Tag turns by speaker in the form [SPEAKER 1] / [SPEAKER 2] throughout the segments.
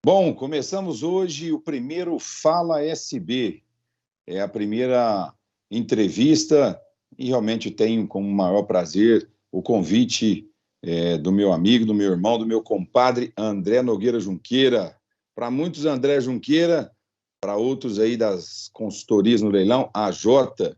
[SPEAKER 1] Bom, começamos hoje o primeiro Fala SB. É a primeira entrevista e realmente tenho com o maior prazer o convite do meu amigo, do meu irmão, do meu compadre André Nogueira Junqueira. Para muitos, André Junqueira, para outros aí das consultorias no leilão, AJ.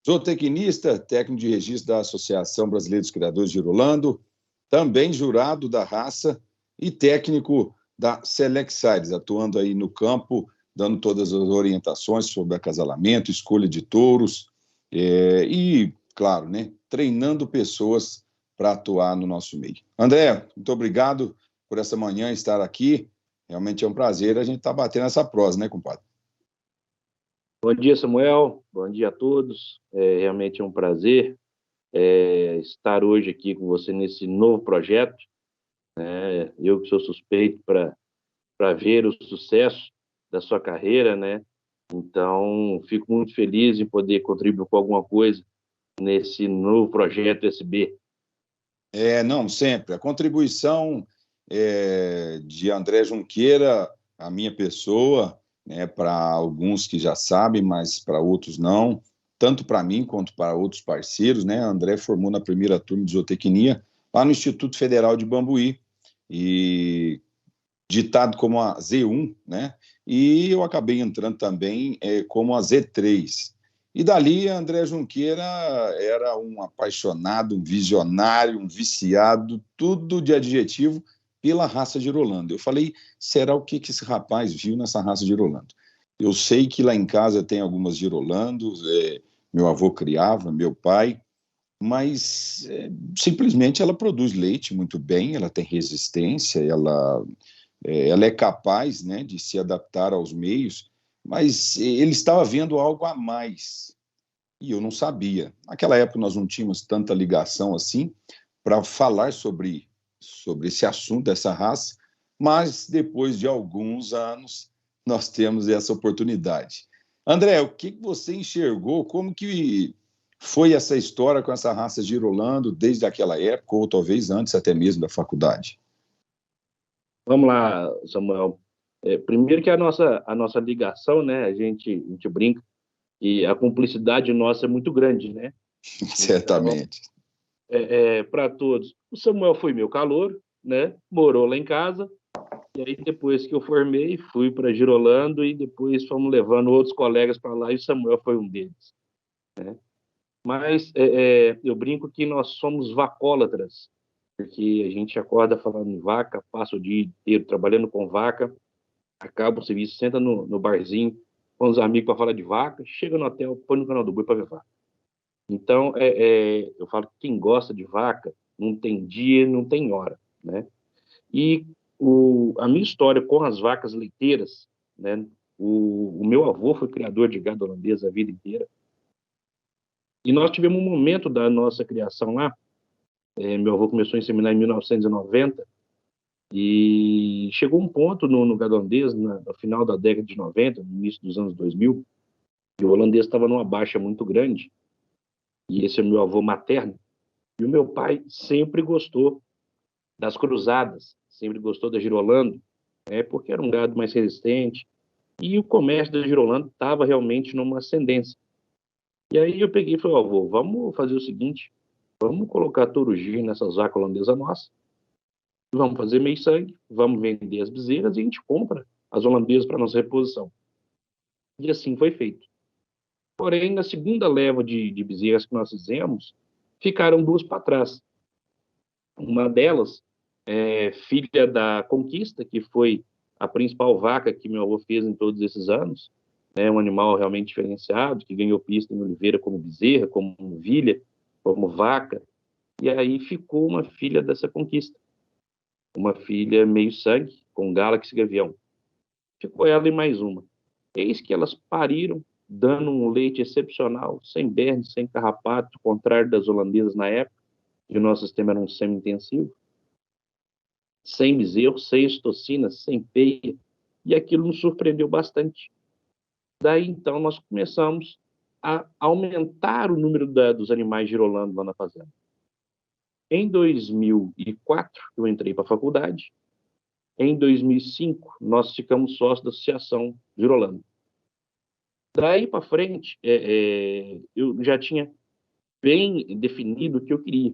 [SPEAKER 1] Zootecnista, técnico de registro da Associação Brasileira dos Criadores de Girolando, também jurado da raça e técnico da Select-Sides, atuando aí no campo, dando todas as orientações sobre acasalamento, escolha de touros e, claro, né, treinando pessoas para atuar no nosso meio. André, muito obrigado por essa manhã estar aqui. Realmente é um prazer a gente estar batendo essa prosa, né, compadre?
[SPEAKER 2] Bom dia, Samuel. Bom dia a todos. Realmente é um prazer estar hoje aqui com você nesse novo projeto. Eu que sou suspeito para ver o sucesso da sua carreira, né? Então, fico muito feliz em poder contribuir com alguma coisa nesse novo projeto SB.
[SPEAKER 1] Não, sempre. A contribuição de André Junqueira, a minha pessoa, né, para alguns que já sabem, mas para outros não, tanto para mim quanto para outros parceiros, né? André formou na primeira turma de zootecnia lá no Instituto Federal de Bambuí, e ditado como a Z1, né? E eu acabei entrando também como a Z3. E dali, André Junqueira era um apaixonado, um visionário, um viciado, tudo de adjetivo, pela raça de Girolando. Eu falei, será o que esse rapaz viu nessa raça de Girolando? Eu sei que lá em casa tem algumas Girolandos, meu avô criava, meu pai, mas simplesmente ela produz leite muito bem, ela tem resistência, ela é capaz, né, de se adaptar aos meios, mas ele estava vendo algo a mais e eu não sabia. Naquela época nós não tínhamos tanta ligação assim para falar sobre esse assunto, essa raça, mas depois de alguns anos nós temos essa oportunidade. André, o que você enxergou? Como que foi essa história com essa raça girolando desde aquela época, ou talvez antes até mesmo da faculdade?
[SPEAKER 2] Vamos lá, Samuel. Primeiro que a nossa ligação, né? A gente brinca e a cumplicidade nossa é muito grande, né? Então,
[SPEAKER 1] Certamente.
[SPEAKER 2] para todos. O Samuel foi meu calouro, né? Morou lá em casa. E aí, depois que eu formei, fui para Girolando e depois fomos levando outros colegas para lá e o Samuel foi um deles. Mas eu brinco que nós somos vacólatras, porque a gente acorda falando em vaca, passa o dia inteiro trabalhando com vaca, acaba o serviço, senta no barzinho com os amigos para falar de vaca, chega no hotel, põe no canal do boi para ver vaca. Então, eu falo que quem gosta de vaca não tem dia, não tem hora, né? E a minha história com as vacas leiteiras, né? O meu avô foi criador de gado holandês a vida inteira. E nós tivemos um momento da nossa criação lá. Meu avô começou a inseminar em 1990 e chegou um ponto no gado holandês, no final da década de 90, no início dos anos 2000, e o holandês estava numa baixa muito grande. E esse é o meu avô materno. E o meu pai sempre gostou das cruzadas, sempre gostou da Girolando, porque era um gado mais resistente. E o comércio da Girolando estava realmente numa ascendência. E aí eu peguei e falei, avô, vamos fazer o seguinte, vamos colocar touro Gir nessas vacas holandesas nossas, vamos fazer meio sangue, vamos vender as bezerras e a gente compra as holandesas para nossa reposição. E assim foi feito. Porém, na segunda leva de bezerras que nós fizemos, ficaram duas para trás. Uma delas filha da Conquista, que foi a principal vaca que meu avô fez em todos esses anos, um animal realmente diferenciado, que ganhou pista em Oliveira como bezerra, como novilha, como vaca, e aí ficou uma filha dessa Conquista, uma filha meio sangue, com Galaxy Gavião. Ficou ela e mais uma. Eis que elas pariram, dando um leite excepcional, sem berne, sem carrapato, ao contrário das holandesas na época, e o nosso sistema era um semi-intensivo, sem bezerro, sem estocina, sem peia, e aquilo nos surpreendeu bastante. Daí, então, nós começamos a aumentar o número dos animais girolando lá na fazenda. Em 2004, eu entrei para a faculdade, em 2005, nós ficamos sócios da Associação Girolando. Daí para frente, eu já tinha bem definido o que eu queria,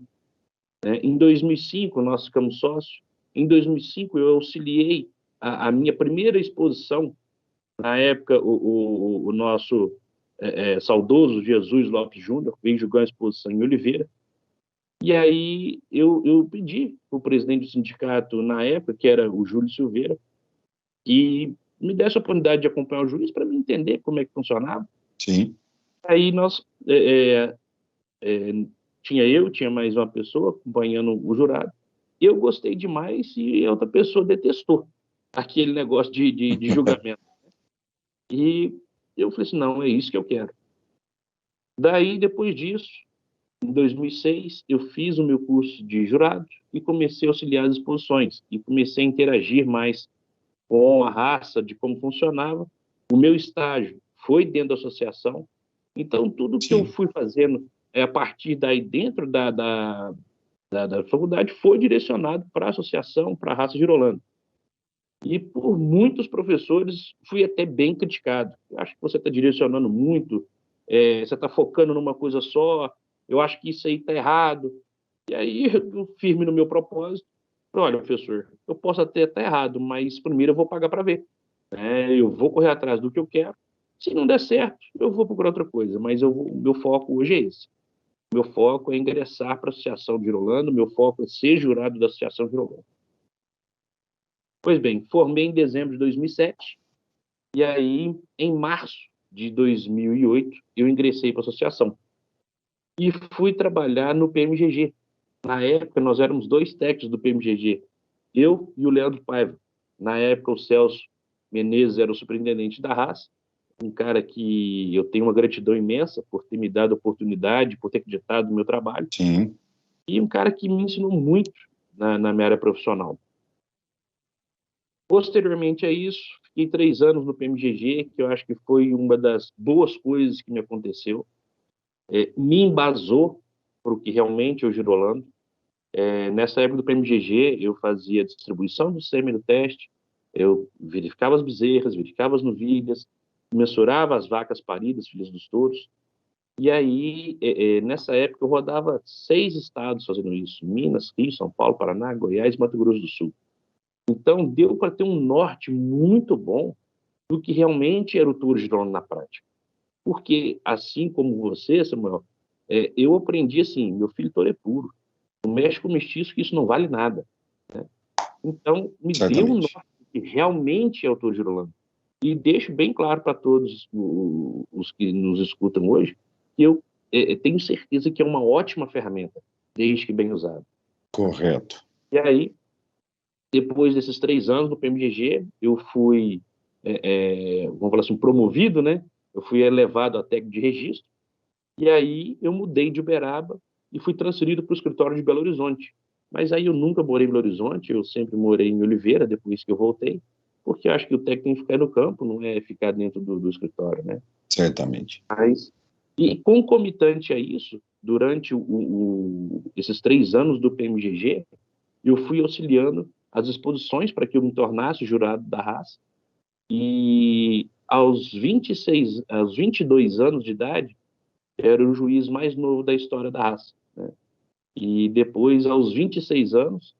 [SPEAKER 2] né? Em 2005, nós ficamos sócios. Em 2005, eu auxiliei a minha primeira exposição. Na época, o nosso saudoso Jesus Lopes Júnior veio jogar uma exposição em Oliveira. E aí eu pedi para o presidente do sindicato, na época, que era o Júlio Silveira, que me desse a oportunidade de acompanhar o juiz para me entender como é que funcionava.
[SPEAKER 1] Sim.
[SPEAKER 2] Aí nós tinha mais uma pessoa acompanhando o jurado. Eu gostei demais e a outra pessoa detestou aquele negócio de julgamento. E eu falei assim, não, é isso que eu quero. Daí, depois disso, em 2006, eu fiz o meu curso de jurado e comecei a auxiliar as exposições e comecei a interagir mais com a raça, de como funcionava. O meu estágio foi dentro da associação, então tudo que eu
[SPEAKER 1] Sim.
[SPEAKER 2] fui fazendo a partir daí dentro da faculdade foi direcionado para a associação, para a raça girolando. E por muitos professores fui até bem criticado. Eu acho que você está direcionando muito, você está focando numa coisa só, eu acho que isso aí está errado. E aí, eu firme no meu propósito, olha, professor, eu posso até estar errado, mas primeiro eu vou pagar para ver. Eu vou correr atrás do que eu quero. Se não der certo, eu vou procurar outra coisa, mas meu foco hoje é esse. Meu foco é ingressar para a Associação de Girolando, meu foco é ser jurado da Associação de Girolando. Pois bem, formei em dezembro de 2007, e aí, em março de 2008, eu ingressei para a associação. E fui trabalhar no PMGG. Na época, nós éramos 2 técnicos do PMGG, eu e o Leandro Paiva. Na época, o Celso Menezes era o superintendente da raça, um cara que eu tenho uma gratidão imensa por ter me dado a oportunidade, por ter acreditado no meu trabalho,
[SPEAKER 1] Sim.
[SPEAKER 2] e um cara que me ensinou muito na minha área profissional. Posteriormente a isso, fiquei 3 anos no PMGG, que eu acho que foi uma das boas coisas que me aconteceu. Me embasou para o que realmente é o Girolando. Nessa época do PMGG, eu fazia a distribuição do sêmen do teste, eu verificava as bezerras, verificava as novilhas, mensurava as vacas paridas, filhas dos touros. E aí, nessa época, eu rodava 6 estados fazendo isso: Minas, Rio, São Paulo, Paraná, Goiás e Mato Grosso do Sul. Então, deu para ter um norte muito bom do que realmente era o touro girolando na prática. Porque, assim como você, Samuel, eu aprendi assim, meu filho touro é puro. Não mexe com mestiço, que isso não vale nada, né? Então, me deu um
[SPEAKER 1] Certamente.
[SPEAKER 2] norte que realmente é o touro girolando. E deixo bem claro para todos os que nos escutam hoje que eu tenho certeza que é uma ótima ferramenta, desde que bem usada.
[SPEAKER 1] Correto.
[SPEAKER 2] E aí, depois desses 3 anos no PMGG, eu fui, vamos falar assim, promovido, né? Eu fui elevado a técnico de registro, e aí eu mudei de Uberaba e fui transferido para o escritório de Belo Horizonte. Mas aí eu nunca morei em Belo Horizonte, eu sempre morei em Oliveira, depois que eu voltei, porque eu acho que o técnico tem que ficar no campo, não é ficar dentro do escritório, né?
[SPEAKER 1] Certamente.
[SPEAKER 2] E concomitante a isso, durante esses 3 anos do PMGG, eu fui auxiliando as exposições para que eu me tornasse jurado da raça. E aos 22 anos de idade, era o juiz mais novo da história da raça, né? E depois, aos 26 anos,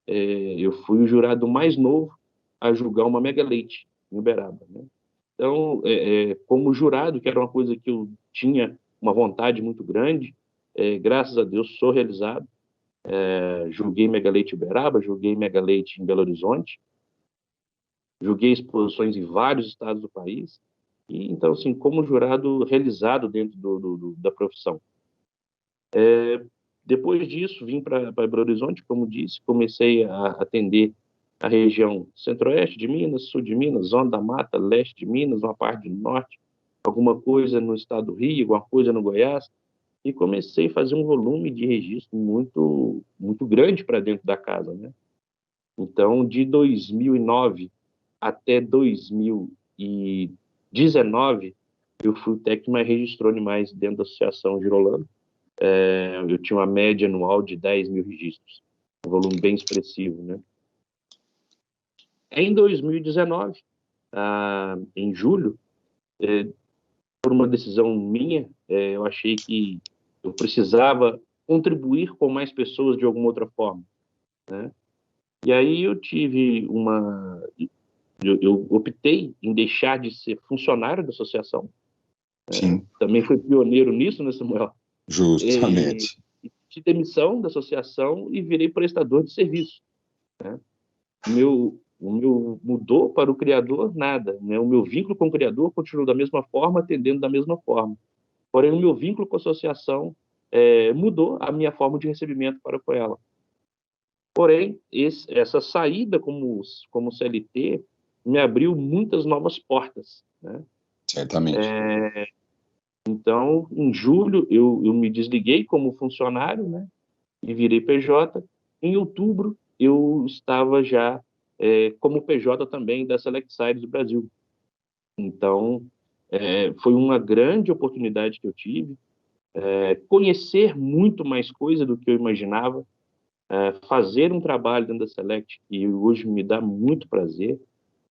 [SPEAKER 2] eu fui o jurado mais novo a julgar uma mega leite em Uberaba, né? Então, como jurado, que era uma coisa que eu tinha uma vontade muito grande, graças a Deus sou realizado. Julguei mega leite em Uberaba, julguei mega leite em Belo Horizonte, julguei exposições em vários estados do país. E então, assim, como jurado realizado dentro da profissão. Depois disso, vim para Belo Horizonte, como disse, comecei a atender a região centro-oeste de Minas, sul de Minas, zona da mata, leste de Minas, uma parte do norte, alguma coisa no estado do Rio, alguma coisa no Goiás, e comecei a fazer um volume de registro muito, muito grande para dentro da casa, né? Então, de 2009 até 2019, eu fui o técnico que mais registrou animais dentro da Associação Girolando. Eu tinha uma média anual de 10 mil registros, um volume bem expressivo, né? Em 2019, em julho, por uma decisão minha, eu achei que eu precisava contribuir com mais pessoas de alguma outra forma, né? E aí eu tive eu optei em deixar de ser funcionário da associação.
[SPEAKER 1] Sim,
[SPEAKER 2] Também fui pioneiro nisso, né, Samuel?
[SPEAKER 1] justamente.
[SPEAKER 2] De demissão da associação e virei prestador de serviço, né? O meu mudou para o criador nada, né? O meu vínculo com o criador continuou da mesma forma, atendendo da mesma forma. Porém, o meu vínculo com a associação mudou a minha forma de recebimento para com ela. Porém, essa saída como CLT me abriu muitas novas portas, né?
[SPEAKER 1] Certamente.
[SPEAKER 2] Então, em julho, eu me desliguei como funcionário, né? E virei PJ. Em outubro, eu estava já como PJ também da Select Sides do Brasil. Então, foi uma grande oportunidade que eu tive, conhecer muito mais coisa do que eu imaginava, fazer um trabalho dentro da Select que hoje me dá muito prazer,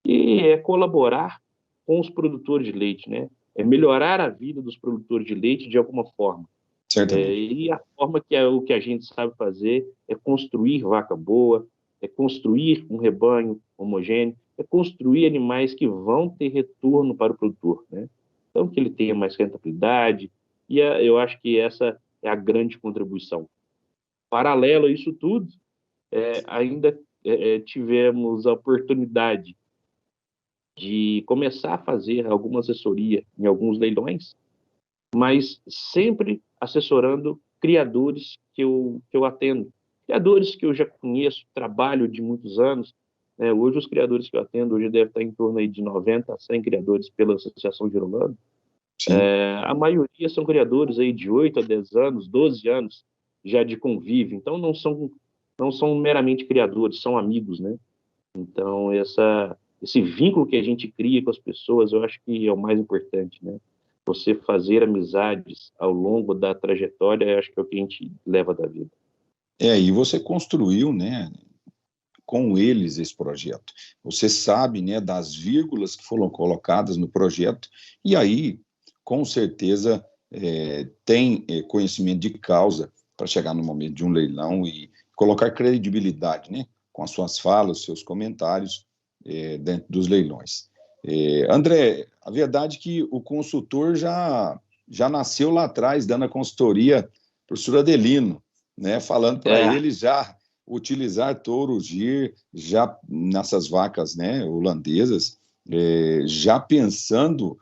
[SPEAKER 2] e colaborar com os produtores de leite, né? Melhorar a vida dos produtores de leite de alguma forma.
[SPEAKER 1] Certamente.
[SPEAKER 2] E a forma que o que a gente sabe fazer é construir vaca boa, é construir um rebanho homogêneo, é construir animais que vão ter retorno para o produtor, né? Então, que ele tenha mais rentabilidade, e eu acho que essa é a grande contribuição. Paralelo a isso tudo, ainda tivemos a oportunidade de começar a fazer alguma assessoria em alguns leilões, mas sempre assessorando criadores que eu atendo. Criadores que eu já conheço, trabalho de muitos anos. Hoje, os criadores que eu atendo, hoje deve estar em torno aí de 90 a 100 criadores pela Associação Girolando.
[SPEAKER 1] Sim.
[SPEAKER 2] A maioria são criadores aí de 8 a 10 anos, 12 anos já de convívio. Então, não são meramente criadores, são amigos, né? Então, esse vínculo que a gente cria com as pessoas, eu acho que é o mais importante, né? Você fazer amizades ao longo da trajetória, eu acho que é o que a gente leva da vida.
[SPEAKER 1] E você construiu, né, com eles esse projeto. Você sabe, né, das vírgulas que foram colocadas no projeto, e aí, com certeza, tem conhecimento de causa para chegar no momento de um leilão e colocar credibilidade, né, com as suas falas, seus comentários dentro dos leilões. André, a verdade é que o consultor já nasceu lá atrás, dando a consultoria para o professor Adelino, né, falando para ele já utilizar touro, gir, já nessas vacas, né, holandesas, já pensando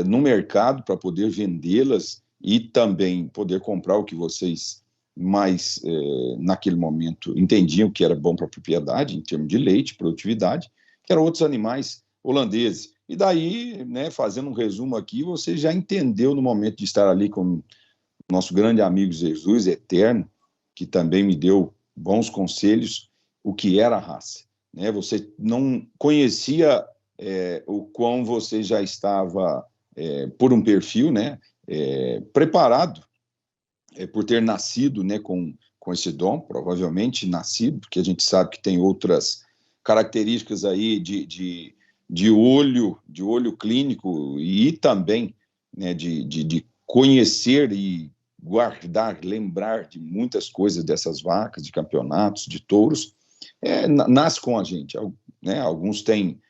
[SPEAKER 1] no mercado para poder vendê-las e também poder comprar o que vocês mais, naquele momento, entendiam que era bom para a propriedade, em termos de leite, produtividade, que eram outros animais holandeses. E daí, né, fazendo um resumo aqui, você já entendeu no momento de estar ali com o nosso grande amigo Jesus Eterno, que também me deu bons conselhos, o que era a raça. Né? Você não conhecia o quão você já estava por um perfil, né, preparado por ter nascido, né, com esse dom, provavelmente nascido, porque a gente sabe que tem outras características aí de olho clínico e também, né, de conhecer e guardar, lembrar de muitas coisas dessas vacas, de campeonatos, de touros, nasce com a gente, né? Alguns têm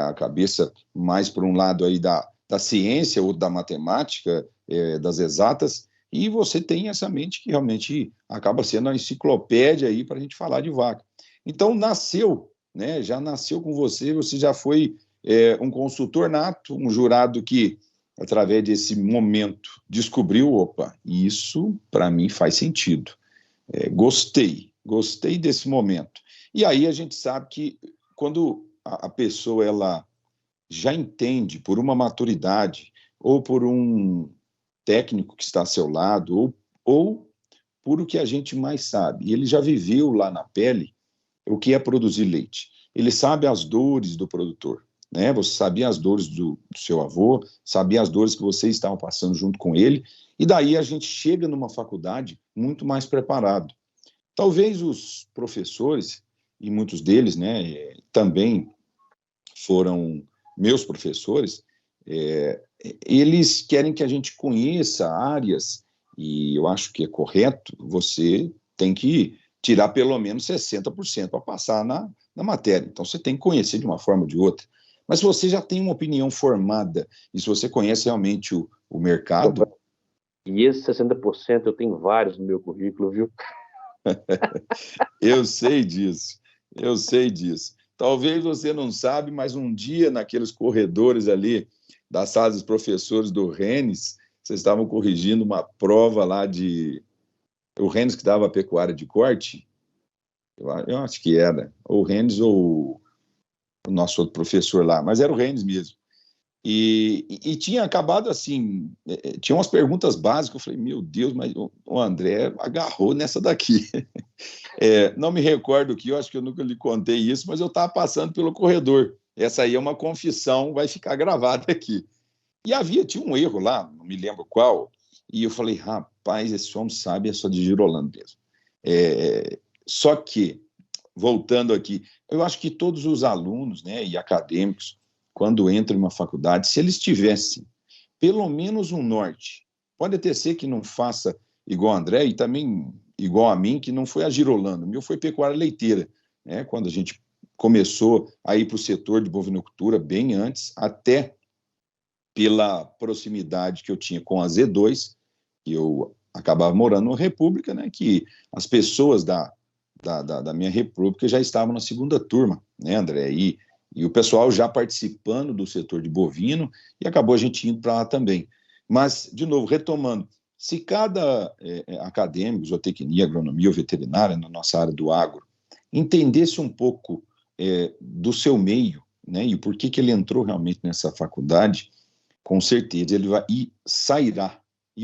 [SPEAKER 1] a cabeça mais por um lado aí da ciência, ou da matemática, das exatas, e você tem essa mente que realmente acaba sendo a enciclopédia aí para a gente falar de vaca. Então, nasceu, né? Já nasceu com você já foi um consultor nato, um jurado que, através desse momento, descobriu, opa, isso para mim faz sentido. Gostei desse momento. E aí a gente sabe que quando a pessoa ela já entende por uma maturidade ou por um técnico que está a seu lado ou por o que a gente mais sabe, ele já viveu lá na pele o que é produzir leite. Ele sabe as dores do produtor, né? Você sabia as dores do seu avô, sabia as dores que você estava passando junto com ele, e daí a gente chega numa faculdade muito mais preparado. Talvez os professores, e muitos deles, né, também foram meus professores, eles querem que a gente conheça áreas, e eu acho que é correto, você tem que tirar pelo menos 60% para passar na matéria. Então, você tem que conhecer de uma forma ou de outra. Mas se você já tem uma opinião formada, e se você conhece realmente o mercado...
[SPEAKER 2] E esses 60% eu tenho vários no meu currículo, viu?
[SPEAKER 1] Eu sei disso, eu sei disso. Talvez você não sabe, mas um dia, naqueles corredores ali da sala dos professores do Rennes, vocês estavam corrigindo uma prova lá de... O Rennes que dava pecuária de corte, eu acho que era, ou o Rennes ou o nosso outro professor lá, mas era o Rennes mesmo. E tinha acabado assim, tinha umas perguntas básicas, eu falei, meu Deus, mas o André agarrou nessa daqui. Não me recordo que, eu acho que eu nunca lhe contei isso, mas eu estava passando pelo corredor. Essa aí é uma confissão, vai ficar gravada aqui. E tinha um erro lá, não me lembro qual, e eu falei, rapaz, esse homem sabe, é só de Girolando mesmo. Só que, voltando aqui, eu acho que todos os alunos, né, e acadêmicos, quando entram em uma faculdade, se eles tivessem pelo menos um norte, pode até ser que não faça igual o André e também igual a mim, que não foi a Girolando, o meu foi pecuária leiteira, né, quando a gente começou a ir para o setor de bovinocultura bem antes, até pela proximidade que eu tinha com a Z2, que eu acabava morando na República, né, que as pessoas da minha República já estavam na segunda turma, né, André? E o pessoal já participando do setor de bovino, e acabou a gente indo para lá também. Mas, de novo, retomando, se cada acadêmico, zootecnia, agronomia ou veterinária, na nossa área do agro, entendesse um pouco do seu meio, né, e por que ele entrou realmente nessa faculdade, com certeza ele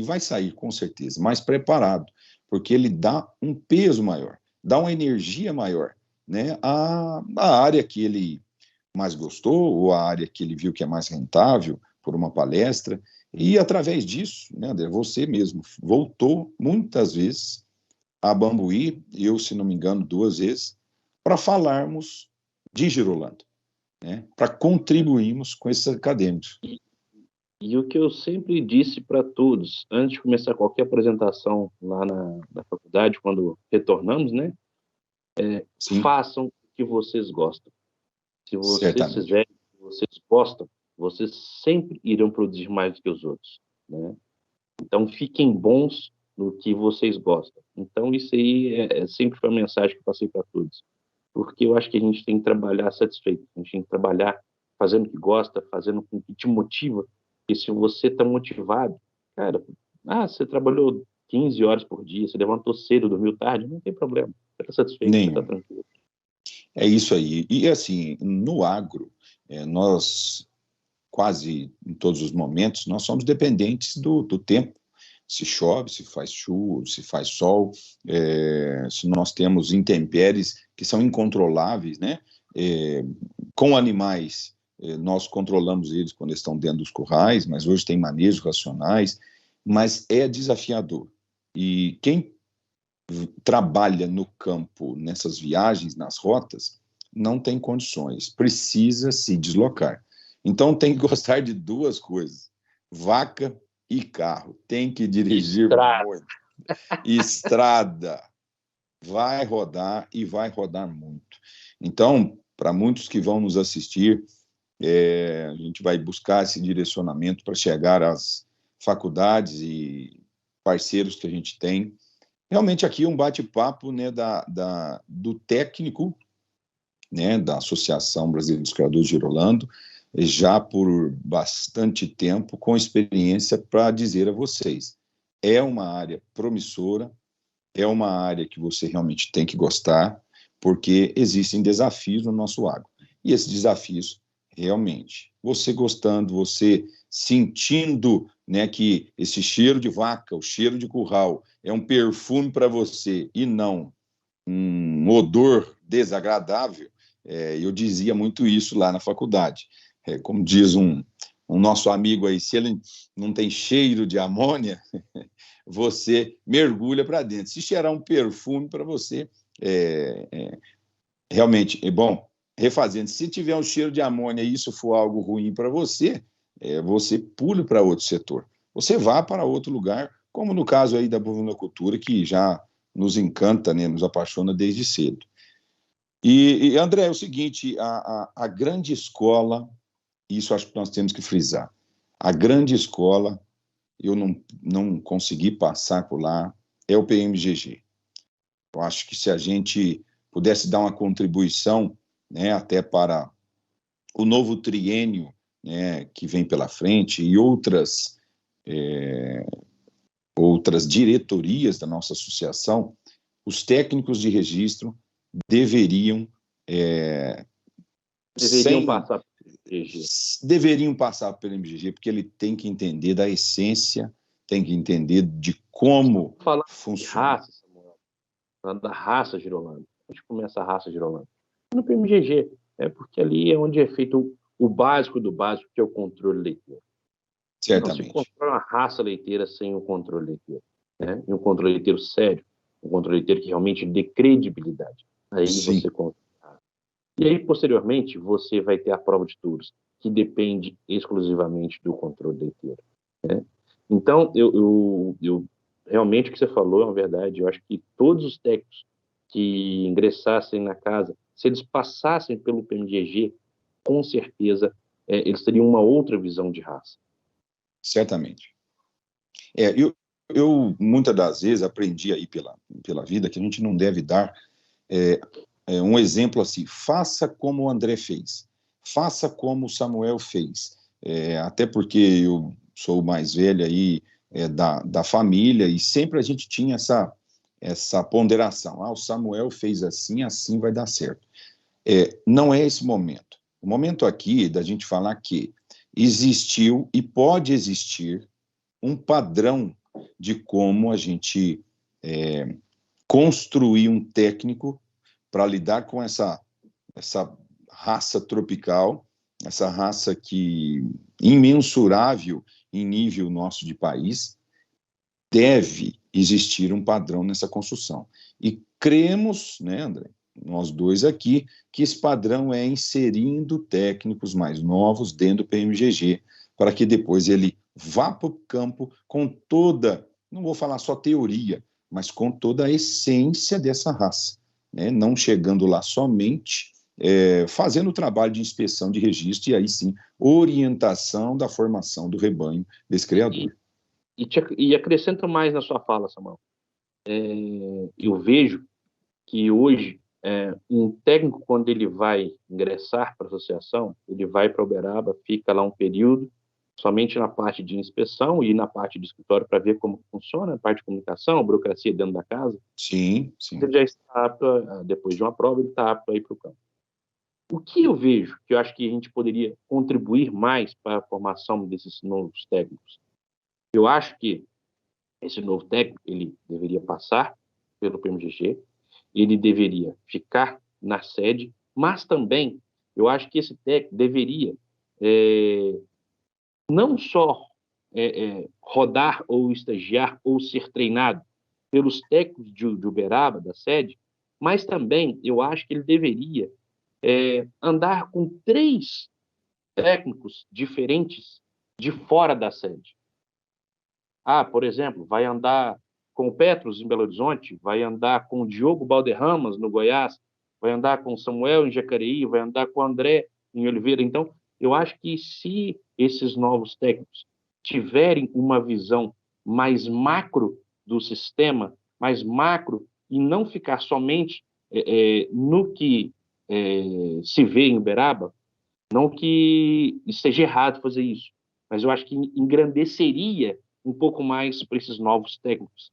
[SPEAKER 1] vai sair com certeza mais preparado, porque ele dá um peso maior, dá uma energia maior, né, à área que ele mais gostou, ou a área que ele viu que é mais rentável por uma palestra, e através disso, né, André, você mesmo voltou muitas vezes a Bambuí, eu, se não me engano, 2 vezes, para falarmos de Girolando, né, para contribuirmos com esses acadêmicos.
[SPEAKER 2] E o que eu sempre disse para todos, antes de começar qualquer apresentação lá na faculdade, quando retornamos, né? Façam o que vocês gostam. Se vocês
[SPEAKER 1] Certamente.
[SPEAKER 2] fizerem o que vocês gostam, vocês sempre irão produzir mais do que os outros, né? Então, fiquem bons no que vocês gostam. Então, isso aí sempre foi a mensagem que eu passei para todos. Porque eu acho que a gente tem que trabalhar satisfeito, a gente tem que trabalhar fazendo o que gosta, fazendo o que te motiva. E se você está motivado, cara, você trabalhou 15 horas por dia, você levantou cedo, dormiu tarde, não tem problema. Você está satisfeito, você está tranquilo.
[SPEAKER 1] É isso aí. E, assim, no agro, nós, quase em todos os momentos, nós somos dependentes do tempo. Se chove, se faz chuva, se faz sol, se nós temos intempéries que são incontroláveis, né? Com animais, nós controlamos eles quando estão dentro dos currais, mas hoje tem manejos racionais, mas é desafiador. E quem trabalha no campo, nessas viagens, nas rotas, não tem condições, precisa se deslocar. Então tem que gostar de 2 coisas, vaca e carro, tem que dirigir muito. Estrada, vai rodar e vai rodar muito. Então, para muitos que vão nos assistir, a gente vai buscar esse direcionamento para chegar às faculdades e parceiros que a gente tem. Realmente aqui um bate-papo, né, do técnico, né, da Associação Brasileira dos Criadores de Girolando, já por bastante tempo, com experiência para dizer a vocês. É uma área promissora, é uma área que você realmente tem que gostar, porque existem desafios no nosso agro. E esses desafios, realmente, você gostando, você sentindo, né, que esse cheiro de vaca, o cheiro de curral, é um perfume para você e não um odor desagradável, eu dizia muito isso lá na faculdade. Como diz um nosso amigo aí, se ele não tem cheiro de amônia, você mergulha para dentro. Se cheirar um perfume para você, realmente, bom, refazendo. Se tiver um cheiro de amônia e isso for algo ruim para você, você pule para outro setor. Você vá para outro lugar, como no caso aí da bovinocultura, que já nos encanta, né, nos apaixona desde cedo. E André, é o seguinte, a grande escola, isso acho que nós temos que frisar, a grande escola, eu não consegui passar por lá, é o PMGG. Eu acho que se a gente pudesse dar uma contribuição, né, até para o novo triênio, né, que vem pela frente e outras diretorias da nossa associação, os técnicos de registro deveriam
[SPEAKER 2] passar pelo MGG.
[SPEAKER 1] Deveriam passar pelo MGG, porque ele tem que entender da essência, tem que entender de como funciona.
[SPEAKER 2] Raça, Samuel, falando da raça girolanda. Onde começa a raça girolanda? No PMGG, porque ali é onde é feito o básico do básico, que é o controle leiteiro.
[SPEAKER 1] Certamente.
[SPEAKER 2] Não se controla uma raça leiteira sem o controle leiteiro, né? E um controle leiteiro sério, um controle leiteiro que realmente dê credibilidade. Aí
[SPEAKER 1] Sim.
[SPEAKER 2] você controla. E aí, posteriormente, você vai ter a prova de touros, que depende exclusivamente do controle leiteiro, né? Então, eu realmente o que você falou é uma verdade. Eu acho que todos os técnicos que ingressassem na casa, se eles passassem pelo PMGG, com certeza eles teriam uma outra visão de raça.
[SPEAKER 1] Certamente. Eu muitas das vezes aprendi aí pela vida que a gente não deve dar um exemplo assim, faça como o André fez, faça como o Samuel fez, até porque eu sou o mais velho aí da família e sempre a gente tinha essa ponderação, o Samuel fez assim, assim vai dar certo. Não é esse momento. O momento aqui é da gente falar que existiu e pode existir um padrão de como a gente construir um técnico para lidar com essa raça tropical, essa raça que imensurável em nível nosso de país, deve existir um padrão nessa construção. E cremos, né, André, nós dois aqui, que esse padrão é inserindo técnicos mais novos dentro do PMGG, para que depois ele vá para o campo com toda, não vou falar só teoria, mas com toda a essência dessa raça, né? Não chegando lá somente fazendo o trabalho de inspeção de registro e aí sim, orientação da formação do rebanho desse criador.
[SPEAKER 2] E acrescento mais na sua fala, Samuel. Eu vejo que hoje um técnico, quando ele vai ingressar para a associação, ele vai para Uberaba, fica lá um período, somente na parte de inspeção e na parte de escritório para ver como funciona, a parte de comunicação, burocracia dentro da casa.
[SPEAKER 1] Sim, sim.
[SPEAKER 2] Ele já está apto, depois de uma prova, ele está apto a ir para o campo. O que eu vejo, que eu acho que a gente poderia contribuir mais para a formação desses novos técnicos? Eu acho que esse novo técnico, ele deveria passar pelo PMGG, ele deveria ficar na sede, mas também eu acho que esse técnico deveria não só rodar ou estagiar ou ser treinado pelos técnicos de Uberaba, da sede, mas também eu acho que ele deveria andar com 3 técnicos diferentes de fora da sede. Por exemplo, vai andar com o Petros em Belo Horizonte, vai andar com o Diogo Balderramas no Goiás, vai andar com o Samuel em Jacareí, vai andar com o André em Oliveira. Então, eu acho que se esses novos técnicos tiverem uma visão mais macro do sistema, mais macro, e não ficar somente no que se vê em Uberaba, não que seja errado fazer isso, mas eu acho que engrandeceria um pouco mais para esses novos técnicos.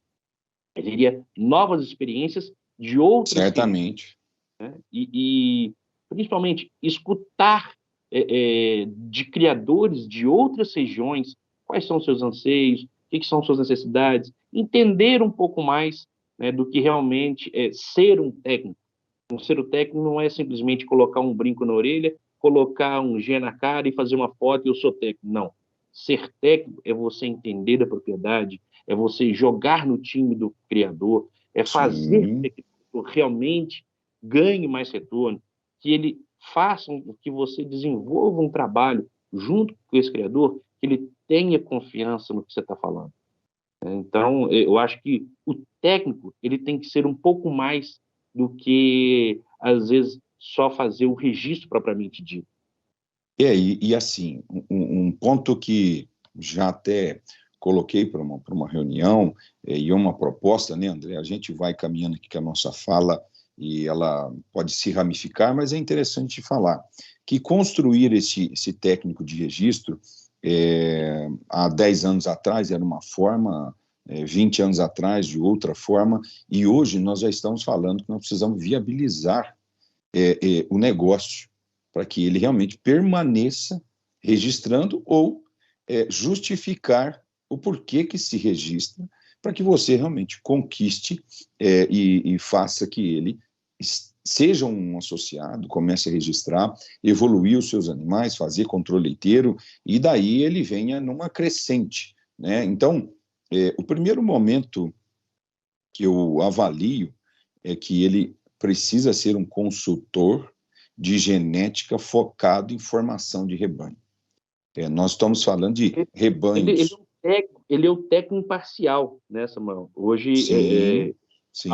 [SPEAKER 2] Teria novas experiências de outras
[SPEAKER 1] certamente,
[SPEAKER 2] regiões, né? E principalmente escutar de criadores de outras regiões quais são os seus anseios, o que são suas necessidades, entender um pouco mais, né, do que realmente é ser um técnico. Ser um técnico não é simplesmente colocar um brinco na orelha, colocar um G na cara e fazer uma foto e eu sou técnico. Não. Ser técnico é você entender da propriedade, é você jogar no time do criador, é fazer com que o realmente ganhe mais retorno, que ele façam com que você desenvolva um trabalho junto com esse criador, que ele tenha confiança no que você está falando. Então, eu acho que o técnico ele tem que ser um pouco mais do que, às vezes, só fazer o registro propriamente dito.
[SPEAKER 1] E assim, um ponto que já até coloquei para uma reunião e uma proposta, né, André? A gente vai caminhando aqui com a nossa fala e ela pode se ramificar, mas é interessante falar que construir esse técnico de registro há 10 anos atrás era uma forma, 20 anos atrás de outra forma, e hoje nós já estamos falando que nós precisamos viabilizar o negócio para que ele realmente permaneça registrando ou justificar o porquê que se registra, para que você realmente conquiste e faça que ele seja um associado, comece a registrar, evoluir os seus animais, fazer controle leiteiro, e daí ele venha numa crescente, né? Então, o primeiro momento que eu avalio é que ele precisa ser um consultor de genética focado em formação de rebanho. Nós estamos falando de rebanhos.
[SPEAKER 2] Ele é o técnico imparcial, né, Samuel?
[SPEAKER 1] Sim, sim.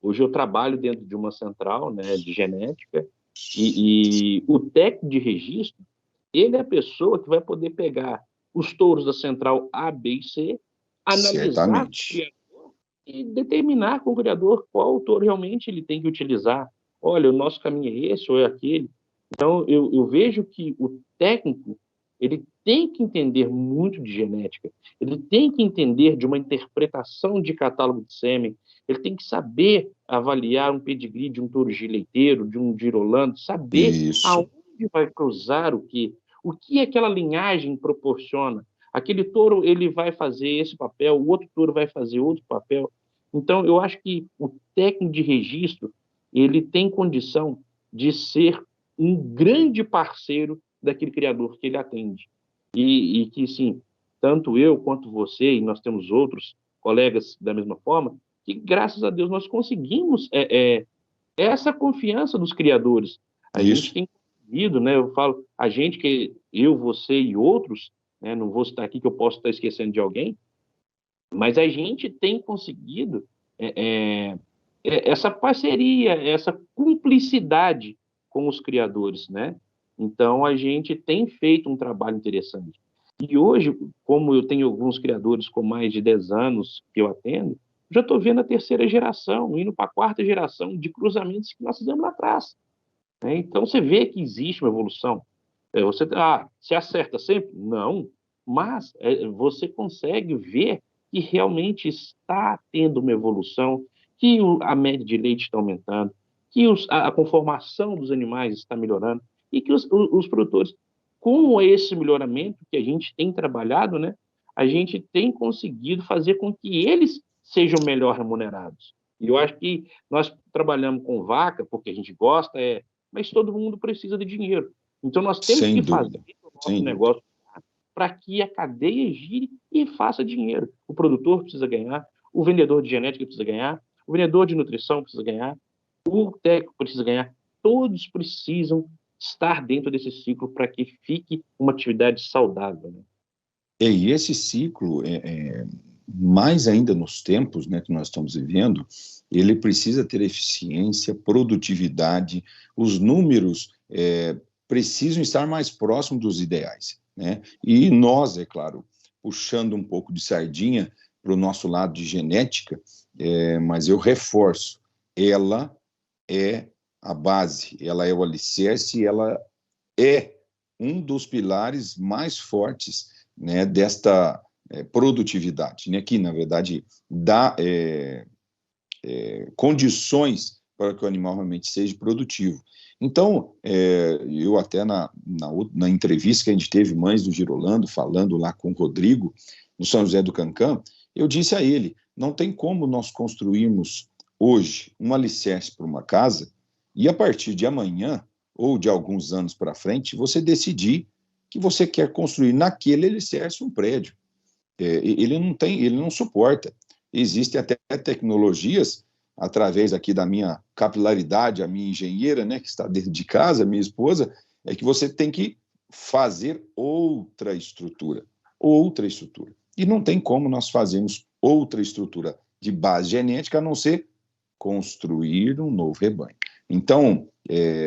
[SPEAKER 2] Hoje eu trabalho dentro de uma central, né, de genética, e o técnico de registro, ele é a pessoa que vai poder pegar os touros da central A, B e C, analisar com o criador e determinar com o criador qual touro realmente ele tem que utilizar. Olha, o nosso caminho é esse ou é aquele. Então, eu vejo que o técnico ele tem que entender muito de genética, ele tem que entender de uma interpretação de catálogo de sêmen, ele tem que saber avaliar um pedigree de um touro gileiteiro, de um girolando, saber
[SPEAKER 1] Isso.
[SPEAKER 2] aonde vai cruzar o que aquela linhagem proporciona. Aquele touro ele vai fazer esse papel, o outro touro vai fazer outro papel. Então, eu acho que o técnico de registro ele tem condição de ser um grande parceiro daquele criador que ele atende. E que, sim, tanto eu quanto você, e nós temos outros colegas da mesma forma, que, graças a Deus, nós conseguimos essa confiança dos criadores. A gente
[SPEAKER 1] Isso.
[SPEAKER 2] tem conseguido, né? Eu falo, a gente que eu, você e outros, né, não vou citar aqui que eu posso estar esquecendo de alguém, mas a gente tem conseguido essa parceria, essa cumplicidade com os criadores, né? Então, a gente tem feito um trabalho interessante. E hoje, como eu tenho alguns criadores com mais de 10 anos que eu atendo, já estou vendo a terceira geração, indo para a quarta geração de cruzamentos que nós fizemos lá atrás, né? Então, você vê que existe uma evolução. Você acerta sempre? Não. Mas você consegue ver que realmente está tendo uma evolução, que a média de leite está aumentando, que a conformação dos animais está melhorando e que os produtores, com esse melhoramento que a gente tem trabalhado, né, a gente tem conseguido fazer com que eles sejam melhor remunerados. E eu acho que nós trabalhamos com vaca porque a gente gosta, mas todo mundo precisa de dinheiro. Então, nós temos
[SPEAKER 1] Sem
[SPEAKER 2] que fazer
[SPEAKER 1] dúvida.
[SPEAKER 2] o nosso
[SPEAKER 1] Sem dúvida.
[SPEAKER 2] negócio para que a cadeia gire e faça dinheiro. O produtor precisa ganhar, o vendedor de genética precisa ganhar, o vendedor de nutrição precisa ganhar, o técnico precisa ganhar. Todos precisam estar dentro desse ciclo para que fique uma atividade saudável, né?
[SPEAKER 1] E esse ciclo, mais ainda nos tempos, né, que nós estamos vivendo, ele precisa ter eficiência, produtividade, os números precisam estar mais próximos dos ideais, né? E nós, é claro, puxando um pouco de sardinha para o nosso lado de genética, mas eu reforço, ela é a base, ela é o alicerce, ela é um dos pilares mais fortes, né, desta produtividade, né, que, na verdade, dá condições para que o animal realmente seja produtivo. Então, eu até na entrevista que a gente teve, Mães do Girolando, falando lá com o Rodrigo, no São José do Cancã, eu disse a ele, não tem como nós construirmos hoje um alicerce para uma casa e a partir de amanhã ou de alguns anos para frente, você decidir que você quer construir naquele alicerce um prédio. Ele não suporta. Existem até tecnologias através aqui da minha capilaridade, a minha engenheira, né, que está dentro de casa, minha esposa, é que você tem que fazer outra estrutura. E não tem como nós fazermos outra estrutura de base genética a não ser construir um novo rebanho. Então,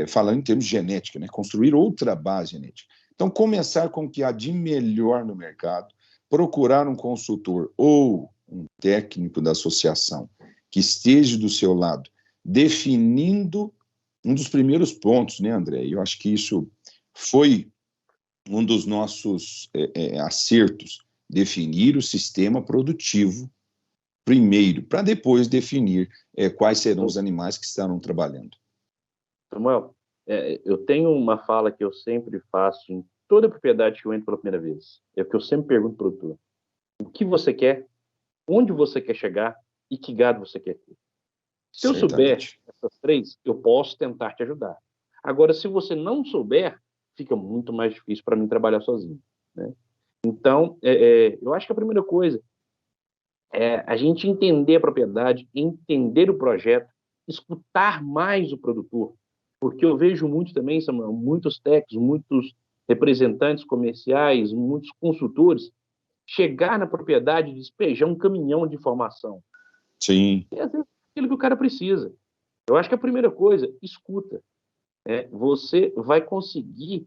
[SPEAKER 1] falando em termos de genética, né, construir outra base genética. Então, começar com o que há de melhor no mercado, procurar um consultor ou um técnico da associação que esteja do seu lado, definindo um dos primeiros pontos, né, André? Eu acho que isso foi um dos nossos acertos, definir o sistema produtivo primeiro, para depois definir quais serão os animais que estarão trabalhando.
[SPEAKER 2] Samuel, eu tenho uma fala que eu sempre faço em toda propriedade que eu entro pela primeira vez. É o que eu sempre pergunto para o produtor. O que você quer, onde você quer chegar e que gado você quer ter. Se eu souber essas três, eu posso tentar te ajudar. Agora, se você não souber, fica muito mais difícil para mim trabalhar sozinho, né? Então, eu acho que a primeira coisa é a gente entender a propriedade, entender o projeto, escutar mais o produtor, porque eu vejo muito também, Samuel, muitos técnicos, muitos representantes comerciais, muitos consultores chegar na propriedade e despejar um caminhão de informação.
[SPEAKER 1] Sim.
[SPEAKER 2] E às vezes é aquilo que o cara precisa. Eu acho que a primeira coisa, escuta. Você vai conseguir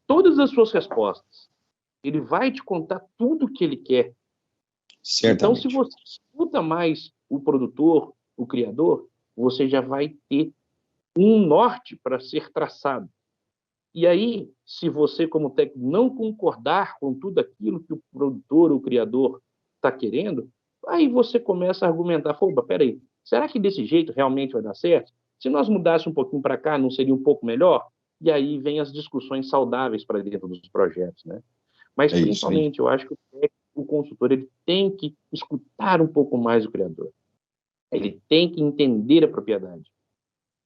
[SPEAKER 2] todas as suas respostas. Ele vai te contar tudo o que ele quer.
[SPEAKER 1] Certamente.
[SPEAKER 2] Então, se você escuta mais o produtor, o criador, você já vai ter um norte para ser traçado. E aí, se você, como técnico, não concordar com tudo aquilo que o produtor, o criador está querendo, aí você começa a argumentar, opa, peraí, será que desse jeito realmente vai dar certo? Se nós mudássemos um pouquinho para cá, não seria um pouco melhor? E aí vem as discussões saudáveis para dentro dos projetos, né? Mas, principalmente, eu acho que o consultor ele tem que escutar um pouco mais o criador. Ele tem que entender a propriedade.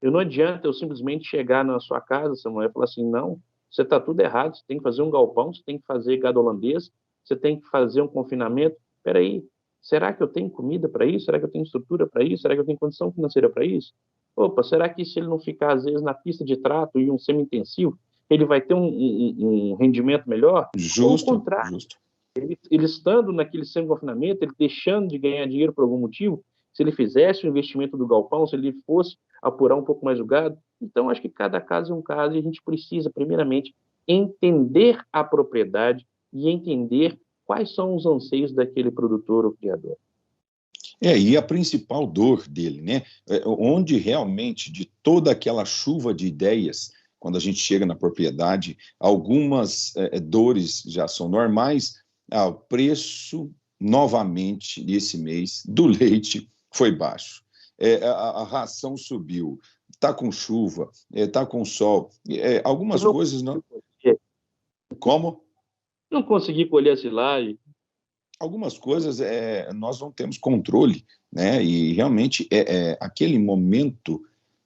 [SPEAKER 2] Não adianta eu simplesmente chegar na sua casa, Samuel, e falar assim, não, você está tudo errado, você tem que fazer um galpão, você tem que fazer gado holandês, você tem que fazer um confinamento. Espera aí, será que eu tenho comida para isso? Será que eu tenho estrutura para isso? Será que eu tenho condição financeira para isso? Opa, será que se ele não ficar, às vezes, na pista de trato e um semi-intensivo, ele vai ter um rendimento melhor?
[SPEAKER 1] Justo,
[SPEAKER 2] ou o contrário.
[SPEAKER 1] Justo.
[SPEAKER 2] Ele estando naquele semi-confinamento, ele deixando de ganhar dinheiro por algum motivo, se ele fizesse o investimento do galpão, se ele fosse apurar um pouco mais o gado. Então, acho que cada caso é um caso e a gente precisa, primeiramente, entender a propriedade e entender quais são os anseios daquele produtor ou criador.
[SPEAKER 1] E a principal dor dele, né? Onde realmente, de toda aquela chuva de ideias, quando a gente chega na propriedade, algumas dores já são normais. O preço, novamente, esse mês, do leite foi baixo. A ração subiu, está com chuva, está com sol. Algumas coisas não... Como?
[SPEAKER 2] Não consegui colher a silagem.
[SPEAKER 1] Algumas coisas nós não temos controle, né? E realmente aquele momento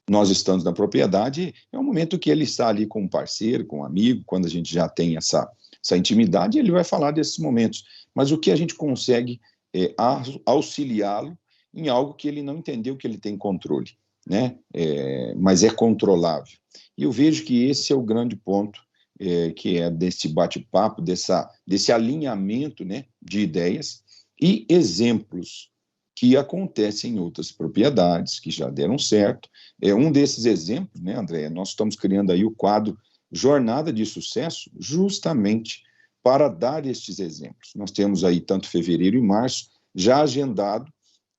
[SPEAKER 1] nós estamos na propriedade é um momento que ele está ali com um parceiro, com um amigo, quando a gente já tem essa intimidade, ele vai falar desses momentos. Mas o que a gente consegue auxiliá-lo em algo que ele não entendeu que ele tem controle, né? Mas é controlável. E eu vejo que esse é o grande ponto que é desse bate-papo, desse alinhamento, né, de ideias e exemplos que acontecem em outras propriedades, que já deram certo. Um desses exemplos, né, André, nós estamos criando aí o quadro Jornada de Sucesso, justamente para dar estes exemplos. Nós temos aí tanto fevereiro e março já agendado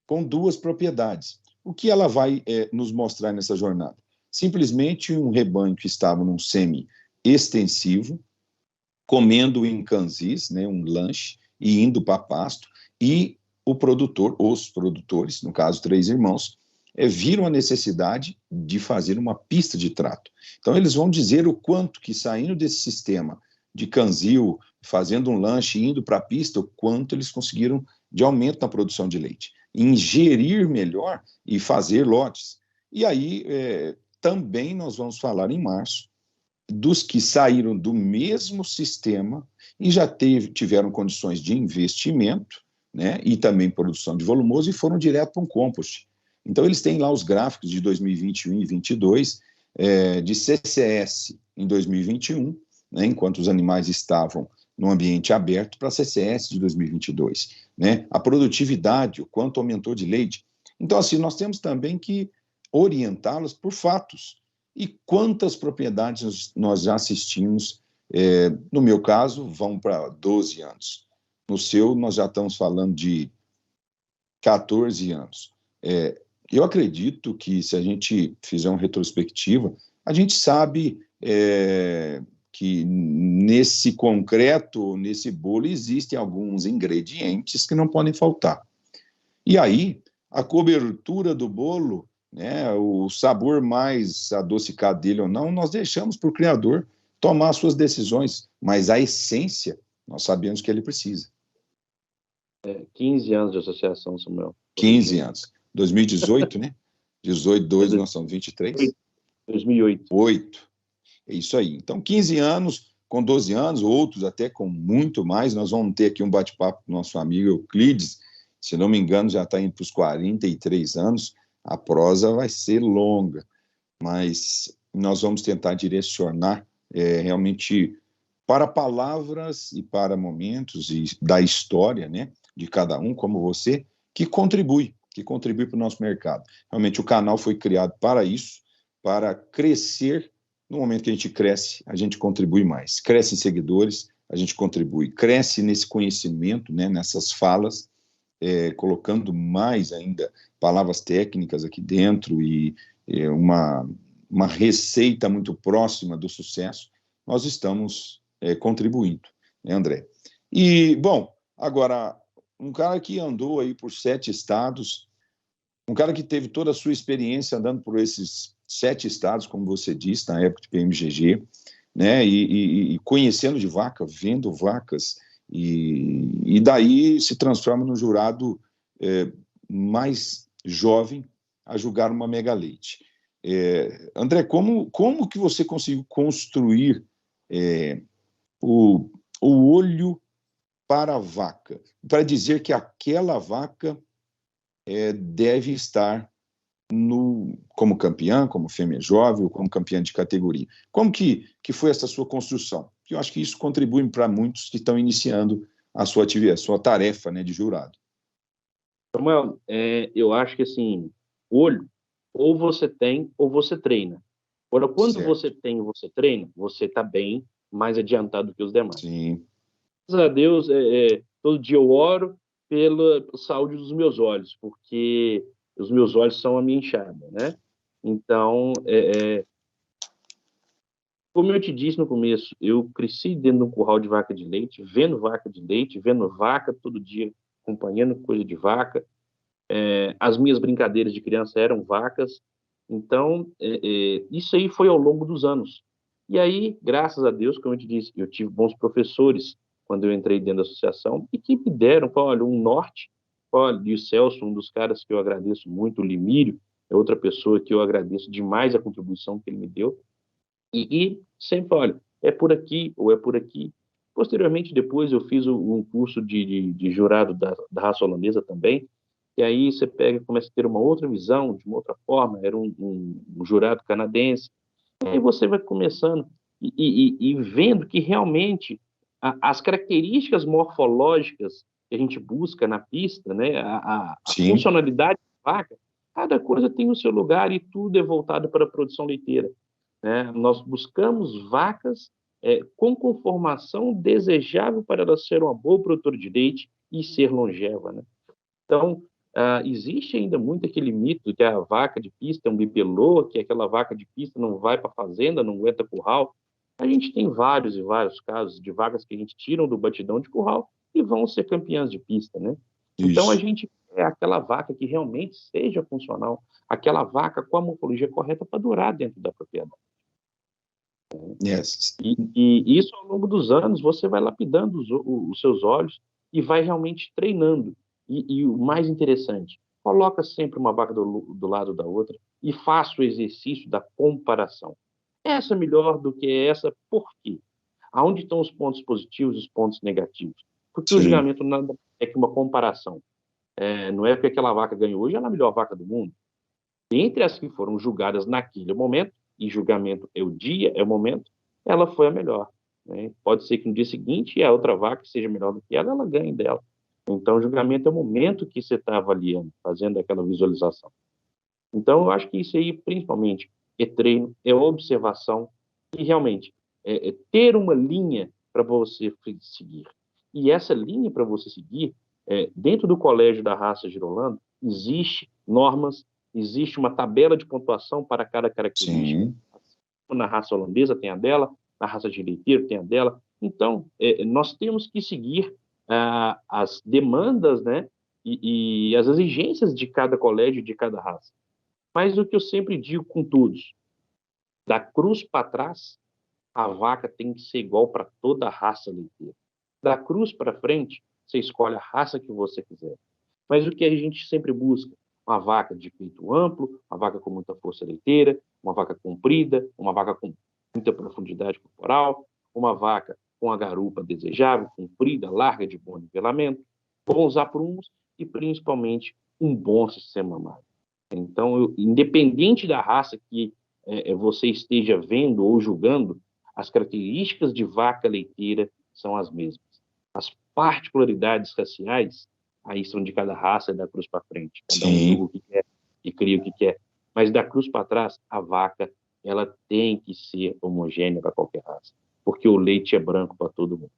[SPEAKER 1] com 2 propriedades. O que ela vai nos mostrar nessa jornada? Simplesmente um rebanho que estava num semi-extensivo, comendo em canzis, né, um lanche, e indo para pasto, e os produtores, no caso 3 irmãos, viram a necessidade de fazer uma pista de trato. Então, eles vão dizer o quanto que, saindo desse sistema de canzil, fazendo um lanche e indo para a pista, o quanto eles conseguiram de aumento na produção de leite. Ingerir melhor e fazer lotes. E aí, também nós vamos falar em março dos que saíram do mesmo sistema e já tiveram condições de investimento, né, e também produção de volumoso, e foram direto para um compost. Então, eles têm lá os gráficos de 2021 e 2022, de CCS em 2021, né, enquanto os animais estavam no ambiente aberto, para CCS de 2022. Né? A produtividade, o quanto aumentou de leite. Então, assim, nós temos também que orientá-las por fatos. E quantas propriedades nós já assistimos, no meu caso, vão para 12 anos. No seu, nós já estamos falando de 14 anos. Eu acredito que, se a gente fizer uma retrospectiva, a gente sabe que nesse concreto, nesse bolo, existem alguns ingredientes que não podem faltar. E aí, a cobertura do bolo, né, o sabor mais adocicado dele ou não, nós deixamos para o criador tomar as suas decisões, mas a essência, nós sabemos que ele precisa.
[SPEAKER 2] 15 anos de associação, Samuel.
[SPEAKER 1] 15 anos. 2018, né? 18, 2, nós somos 23.
[SPEAKER 2] 2008.
[SPEAKER 1] 8. É isso aí. Então, 15 anos, com 12 anos, outros até com muito mais. Nós vamos ter aqui um bate-papo com o nosso amigo Euclides, se não me engano, já está indo para os 43 anos. A prosa vai ser longa, mas nós vamos tentar direcionar realmente para palavras e para momentos e da história, né, de cada um, como você, que contribui para o nosso mercado. Realmente o canal foi criado para isso, para crescer. No momento que a gente cresce, a gente contribui mais. Cresce em seguidores, a gente contribui. Cresce nesse conhecimento, né, nessas falas, colocando mais ainda palavras técnicas aqui dentro e uma receita muito próxima do sucesso. Nós estamos contribuindo, né, André? E, bom, agora, um cara que andou aí por 7 estados, um cara que teve toda a sua experiência andando por esses 7 estados, como você disse, na época de PMGG, né, e conhecendo de vaca, vendo vacas, e daí se transforma no jurado mais jovem a julgar uma Mega Leite. André, como que você conseguiu construir o olho para a vaca, para dizer que aquela vaca deve estar como campeã, como fêmea jovem, ou como campeã de categoria? Como que foi essa sua construção? Eu acho que isso contribui para muitos que estão iniciando a sua atividade, a sua tarefa, né, de jurado.
[SPEAKER 2] Samuel, eu acho que, assim, olho, ou você tem, ou você treina. Agora, quando
[SPEAKER 1] Certo.
[SPEAKER 2] você tem e você treina, você está bem mais adiantado que os demais.
[SPEAKER 1] Sim.
[SPEAKER 2] Graças a Deus, todo dia eu oro pela saúde dos meus olhos, porque os meus olhos são a minha enxada, né? Então, como eu te disse no começo, eu cresci dentro de um curral de vaca de leite, vendo vaca todo dia, acompanhando coisa de vaca. As minhas brincadeiras de criança eram vacas. Então, isso aí foi ao longo dos anos. E aí, graças a Deus, como eu te disse, eu tive bons professores quando eu entrei dentro da associação e que me deram, olha, um norte. Olha, e o Celso, um dos caras que eu agradeço muito, o Limírio, é outra pessoa que eu agradeço demais a contribuição que ele me deu. E sempre, olha, é por aqui ou é por aqui. Posteriormente, depois, eu fiz um curso de jurado da raça holandesa também, e aí você pega e começa a ter uma outra visão, de uma outra forma, era um jurado canadense, e aí você vai começando e vendo que realmente as características morfológicas que a gente busca na pista, né, a funcionalidade da vaca, cada coisa tem o seu lugar e tudo é voltado para a produção leiteira. Né? Nós buscamos vacas com conformação desejável para ela ser uma boa produtora de leite e ser longeva. Né? Então, existe ainda muito aquele mito que a vaca de pista é um bibelô, que aquela vaca de pista não vai para a fazenda, não aguenta curral. A gente tem vários e vários casos de vacas que a gente tiram do batidão de curral e vão ser campeãs de pista, né? Então, a gente é aquela vaca que realmente seja funcional, aquela vaca com a morfologia correta para durar dentro da propriedade.
[SPEAKER 1] Yes.
[SPEAKER 2] E isso, ao longo dos anos, você vai lapidando os seus olhos e vai realmente treinando. E o mais interessante, coloca sempre uma vaca do lado da outra e faça o exercício da comparação. Essa é melhor do que essa, por quê? Aonde estão os pontos positivos e os pontos negativos? Porque o julgamento nada é que uma comparação. Não é porque aquela vaca ganhou hoje, ela é a melhor vaca do mundo. Entre as que foram julgadas naquele momento, e julgamento é o dia, é o momento, ela foi a melhor, né? Pode ser que no dia seguinte a outra vaca seja melhor do que ela ganhe dela. Então, o julgamento é o momento que você está avaliando, fazendo aquela visualização. Então, eu acho que isso aí, principalmente, é treino, é observação e realmente é ter uma linha para você seguir. E essa linha para você seguir, dentro do colégio da raça Girolando, existe normas, existe uma tabela de pontuação para cada característica.
[SPEAKER 1] Sim.
[SPEAKER 2] Na raça holandesa tem a dela, na raça de leiteiro tem a dela. Então, nós temos que seguir as demandas, né, e as exigências de cada colégio, de cada raça. Mas o que eu sempre digo com todos, da cruz para trás, a vaca tem que ser igual para toda a raça leiteira. Da cruz para frente, você escolhe a raça que você quiser. Mas o que a gente sempre busca? Uma vaca de peito amplo, uma vaca com muita força leiteira, uma vaca comprida, uma vaca com muita profundidade corporal, uma vaca com a garupa desejável, comprida, larga, de bom nivelamento, bons aprumos e, principalmente, um bom sistema mamário. Então, independente da raça que você esteja vendo ou julgando, as características de vaca leiteira são as mesmas. As particularidades raciais, aí são de cada raça, da cruz para frente. Cada um julga o que quer e cria o que quer. Mas da cruz para trás, a vaca, ela tem que ser homogênea para qualquer raça, porque o leite é branco para todo mundo.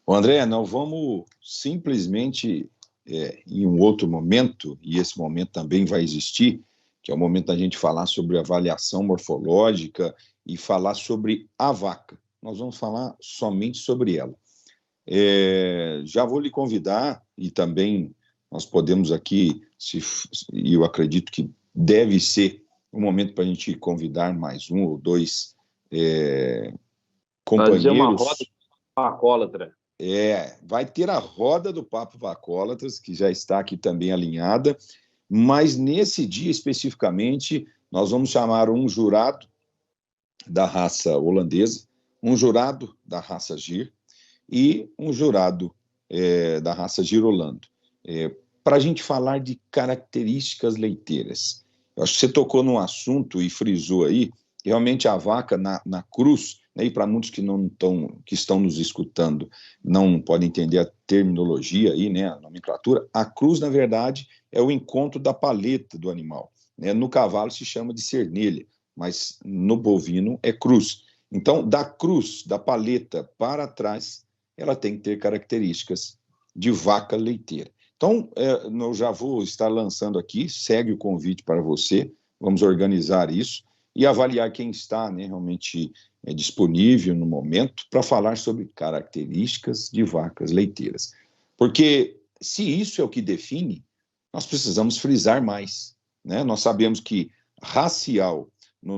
[SPEAKER 1] André, nós vamos simplesmente, em um outro momento, e esse momento também vai existir, que é o momento da gente falar sobre avaliação morfológica e falar sobre a vaca. Nós vamos falar somente sobre ela. Já vou lhe convidar, e também nós podemos aqui, e eu acredito que deve ser um momento para a gente convidar mais um ou dois companheiros.
[SPEAKER 2] Fazer uma roda de vacólatra.
[SPEAKER 1] Vai ter a roda do Papo Vacólatras, que já está aqui também alinhada, mas nesse dia especificamente nós vamos chamar um jurado da raça holandesa, um jurado da raça Gir e um jurado da raça Girolando, para a gente falar de características leiteiras. Eu acho que você tocou num assunto e frisou aí, realmente a vaca na cruz, né, e para muitos que estão nos escutando não podem entender a terminologia aí, né, a nomenclatura, a cruz, na verdade, é o encontro da paleta do animal. Né? No cavalo se chama de cernelha, mas no bovino é cruz. Então, da cruz, da paleta para trás, ela tem que ter características de vaca leiteira. Então, eu já vou estar lançando aqui, segue o convite para você, vamos organizar isso e avaliar quem está, né, realmente disponível no momento para falar sobre características de vacas leiteiras. Porque se isso é o que define, nós precisamos frisar mais. Né? Nós sabemos que racial na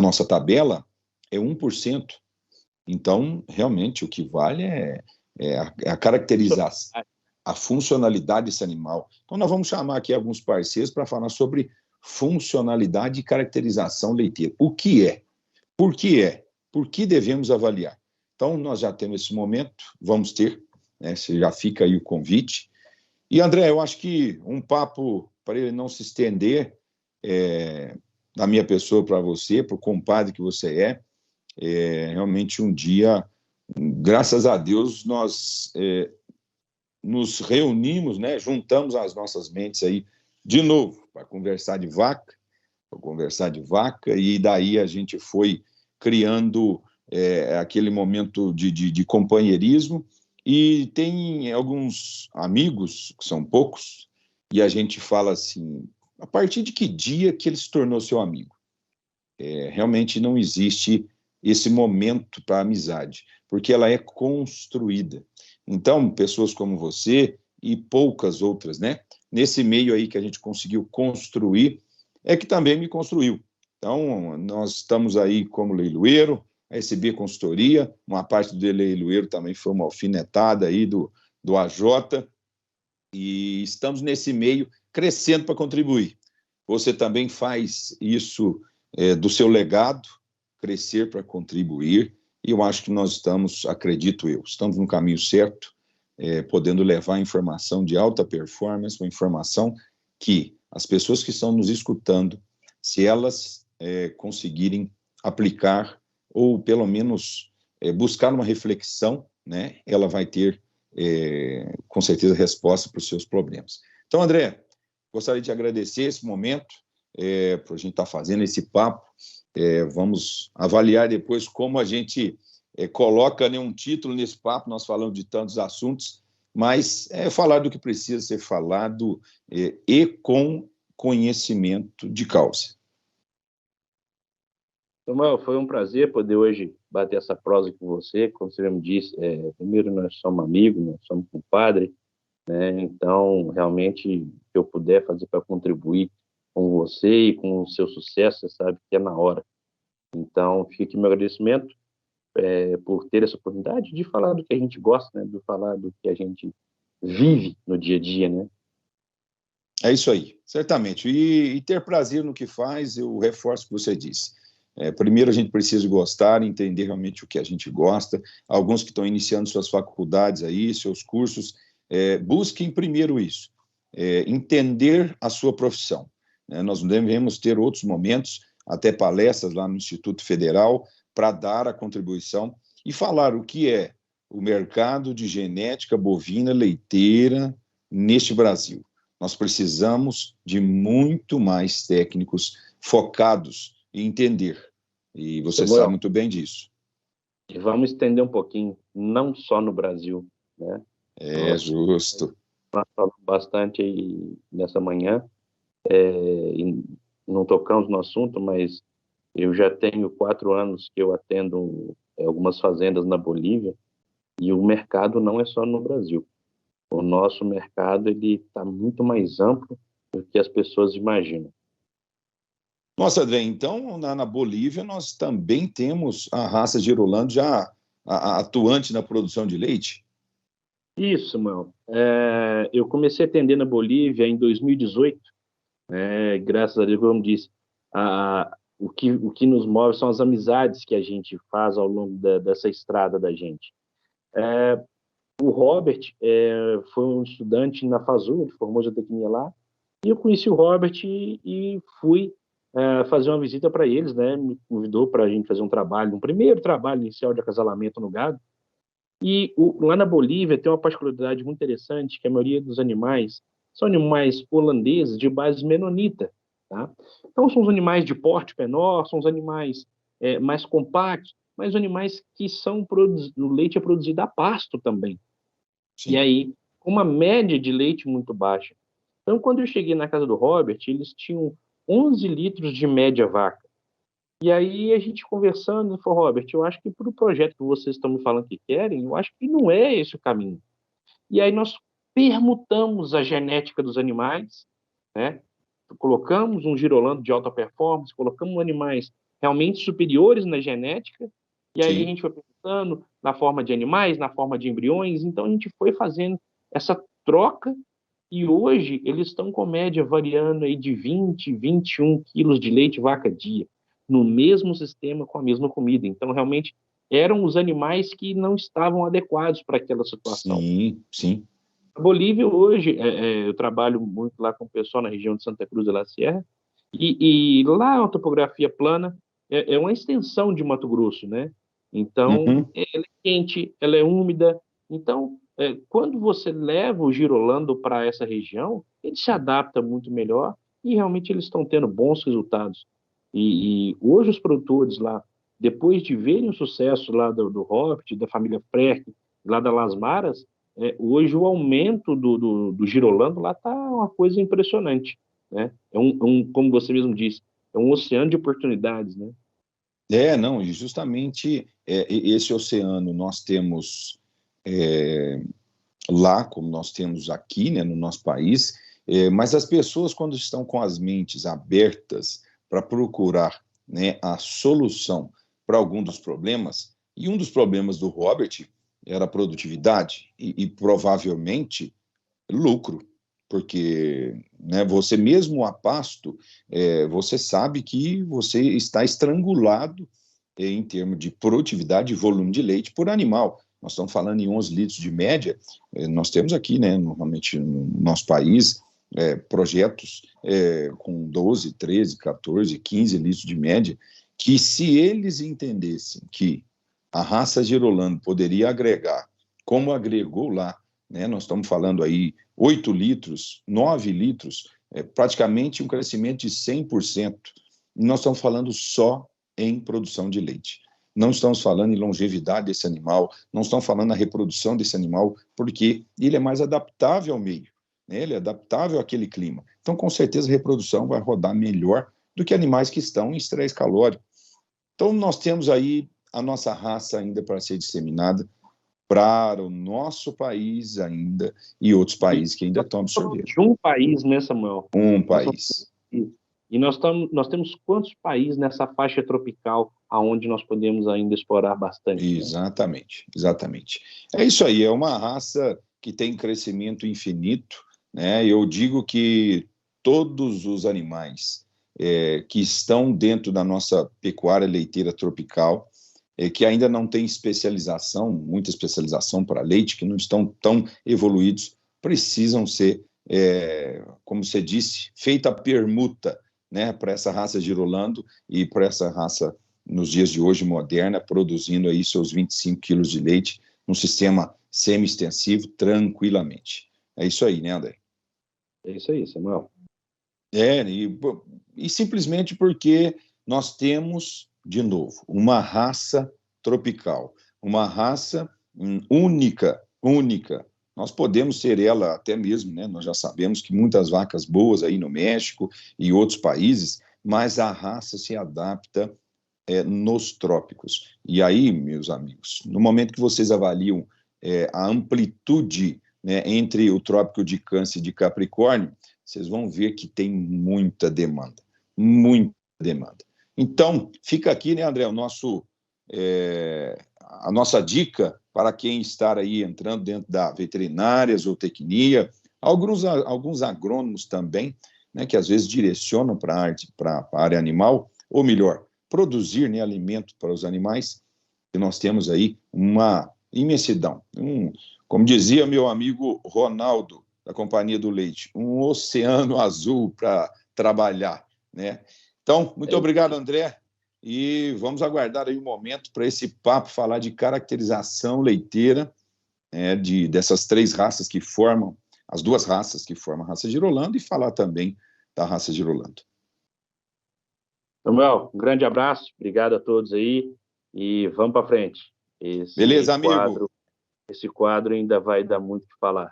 [SPEAKER 1] nossa tabela é 1%. Então, realmente, o que vale é a caracterização, a funcionalidade desse animal. Então, nós vamos chamar aqui alguns parceiros para falar sobre funcionalidade e caracterização leiteira. O que é? Por que é? Por que devemos avaliar? Então, nós já temos esse momento, vamos ter, né? Já fica aí o convite. E, André, eu acho que um papo, para ele não se estender, da minha pessoa para você, para o compadre que você realmente um dia, graças a Deus, nós nos reunimos, né, juntamos as nossas mentes aí de novo para conversar de vaca, e daí a gente foi criando aquele momento de companheirismo, e tem alguns amigos, que são poucos, e a gente fala assim, a partir de que dia que ele se tornou seu amigo? Realmente não existe esse momento para a amizade, porque ela é construída. Então, pessoas como você e poucas outras, né? Nesse meio aí que a gente conseguiu construir, é que também me construiu. Então, nós estamos aí como leiloeiro, a SB Consultoria, uma parte do leiloeiro também foi uma alfinetada aí do AJ, e estamos nesse meio crescendo para contribuir. Você também faz isso do seu legado, crescer para contribuir, e eu acho que nós estamos, acredito eu, estamos no caminho certo, podendo levar informação de alta performance, uma informação que as pessoas que estão nos escutando, se elas conseguirem aplicar ou pelo menos buscar uma reflexão, né, ela vai ter com certeza resposta para os seus problemas. Então, André, gostaria de agradecer esse momento por a gente estar fazendo esse papo. Vamos avaliar depois como a gente coloca, né, um título nesse papo. Nós falamos de tantos assuntos, mas falar do que precisa ser falado e com conhecimento de causa.
[SPEAKER 2] Samuel, foi um prazer poder hoje bater essa prosa com você. Como você me disse, primeiro nós somos amigos, nós somos compadres, né? Então, realmente, se eu puder fazer para contribuir com você e com o seu sucesso, você sabe que é na hora. Então, fique meu agradecimento por ter essa oportunidade de falar do que a gente gosta, né? De falar do que a gente vive no dia a dia, né?
[SPEAKER 1] É isso aí, certamente. E ter prazer no que faz, eu reforço o que você disse. Primeiro, a gente precisa gostar, entender realmente o que a gente gosta. Alguns que estão iniciando suas faculdades aí, seus cursos, busquem primeiro isso, entender a sua profissão. Nós devemos ter outros momentos, até palestras lá no Instituto Federal, para dar a contribuição e falar o que é o mercado de genética bovina leiteira neste Brasil. Nós precisamos de muito mais técnicos focados em entender. E você sabe muito bem disso.
[SPEAKER 2] E vamos estender um pouquinho, não só no Brasil, né?
[SPEAKER 1] Justo.
[SPEAKER 2] Nós falamos bastante aí nessa manhã, e não tocamos no assunto, mas eu já tenho 4 anos que eu atendo algumas fazendas na Bolívia, e o mercado não é só no Brasil. O nosso mercado está muito mais amplo do que as pessoas imaginam.
[SPEAKER 1] Nossa, André, então na Bolívia nós também temos a raça Girolando já atuante na produção de leite?
[SPEAKER 2] Isso, Mal. Eu comecei a atender na Bolívia em 2018, graças a Deus, como disse, o que nos move são as amizades que a gente faz ao longo dessa estrada da gente. O Robert foi um estudante na FASU, ele formou zootecnia lá, e eu conheci o Robert e fui fazer uma visita para eles, né? Me convidou para a gente fazer um primeiro trabalho inicial de acasalamento no gado. E lá na Bolívia tem uma particularidade muito interessante, que a maioria dos animais são animais holandeses de base menonita, tá? Então são os animais de porte menor, são os animais mais compactos, mas animais que o leite é produzido a pasto também. Sim. E aí, com uma média de leite muito baixa. Então, quando eu cheguei na casa do Robert, eles tinham 11 litros de média vaca. E aí, a gente conversando, ele falou, Robert, eu acho que para o projeto que vocês estão me falando que querem, eu acho que não é esse o caminho. E aí, nós permutamos a genética dos animais, né? Colocamos um girolando de alta performance, colocamos animais realmente superiores na genética, e aí Sim. a gente foi pensando na forma de animais, na forma de embriões, então a gente foi fazendo essa troca, e hoje eles estão com média variando aí de 20, 21 quilos de leite vaca dia, no mesmo sistema, com a mesma comida. Então, realmente, eram os animais que não estavam adequados para aquela situação.
[SPEAKER 1] Sim, sim.
[SPEAKER 2] A Bolívia, hoje, eu trabalho muito lá com o pessoal na região de Santa Cruz de la Sierra, e lá a topografia plana é uma extensão de Mato Grosso, né? Então, ela é quente, ela é úmida. Então, quando você leva o girolando para essa região, ele se adapta muito melhor e realmente eles estão tendo bons resultados. E hoje os produtores lá, depois de verem o sucesso lá do Robert, da família Freck, lá da Las Maras, hoje o aumento do girolando lá está uma coisa impressionante, né? Como você mesmo disse, é um oceano de oportunidades, né?
[SPEAKER 1] Não, e justamente esse oceano nós temos lá, como nós temos aqui, né, no nosso país, mas as pessoas, quando estão com as mentes abertas para procurar, né, a solução para algum dos problemas, e um dos problemas do Robert era a produtividade e provavelmente lucro, porque, né, você mesmo a pasto, você sabe que você está estrangulado em termos de produtividade e volume de leite por animal. nós estamos falando em 11 litros de média. Nós temos aqui, né, normalmente no nosso país, projetos com 12, 13, 14, 15 litros de média, que se eles entendessem que a raça Girolando poderia agregar, como agregou lá, né, nós estamos falando aí 8 litros, 9 litros, praticamente um crescimento de 100%. E nós estamos falando só em produção de leite. Não estamos falando em longevidade desse animal, não estamos falando na reprodução desse animal, porque ele é mais adaptável ao meio, né? Ele é adaptável àquele clima. Então, com certeza, a reprodução vai rodar melhor do que animais que estão em estresse calórico. Então, nós temos aí a nossa raça ainda para ser disseminada para o nosso país ainda e outros países que ainda estão absorvendo.
[SPEAKER 2] De um país, né, Samuel?
[SPEAKER 1] Um país.
[SPEAKER 2] E nós temos quantos países nessa faixa tropical aonde nós podemos ainda explorar bastante?
[SPEAKER 1] Exatamente, exatamente. É isso aí, é uma raça que tem crescimento infinito, né? Eu digo que todos os animais que estão dentro da nossa pecuária leiteira tropical, que ainda não tem especialização, muita especialização para leite, que não estão tão evoluídos, precisam ser, como você disse, feita a permuta, né, para essa raça Girolando e para essa raça, nos dias de hoje, moderna, produzindo aí seus 25 quilos de leite num sistema semi-extensivo tranquilamente. É isso aí, né, André?
[SPEAKER 2] É isso aí, Samuel.
[SPEAKER 1] E simplesmente porque nós temos, de novo, uma raça tropical, uma raça única. Nós podemos ter ela até mesmo, né? Nós já sabemos que muitas vacas boas aí no México e outros países, mas a raça se adapta nos trópicos. E aí, meus amigos, no momento que vocês avaliam a amplitude, né, entre o trópico de Câncer e de Capricórnio, vocês vão ver que tem muita demanda. Então, fica aqui, né, André, a nossa dica para quem está aí entrando dentro da veterinária, zootecnia, alguns agrônomos também, né, que às vezes direcionam para a área animal, ou melhor, produzir, né, alimento para os animais, e nós temos aí uma imensidão. Como dizia meu amigo Ronaldo, da Companhia do Leite, um oceano azul para trabalhar, né? Então, muito obrigado, André, e vamos aguardar aí um momento para esse papo falar de caracterização leiteira, dessas três raças que formam, as duas raças que formam a raça Girolando, e falar também da raça Girolando.
[SPEAKER 2] Samuel, um grande abraço, obrigado a todos aí, e vamos para frente.
[SPEAKER 1] Beleza, amigo?
[SPEAKER 2] Esse quadro ainda vai dar muito o que falar.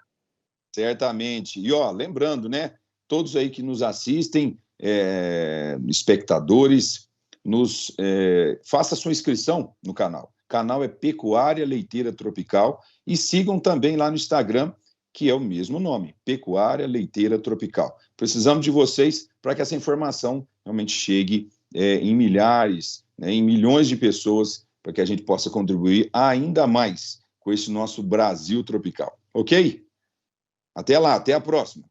[SPEAKER 1] Certamente. E, lembrando, né, todos aí que nos assistem, espectadores, faça sua inscrição no canal. O canal é Pecuária Leiteira Tropical, e sigam também lá no Instagram, que é o mesmo nome, Pecuária Leiteira Tropical. Precisamos de vocês para que essa informação realmente chegue em milhares, né, em milhões de pessoas, para que a gente possa contribuir ainda mais com esse nosso Brasil tropical. Ok? Até lá, até a próxima.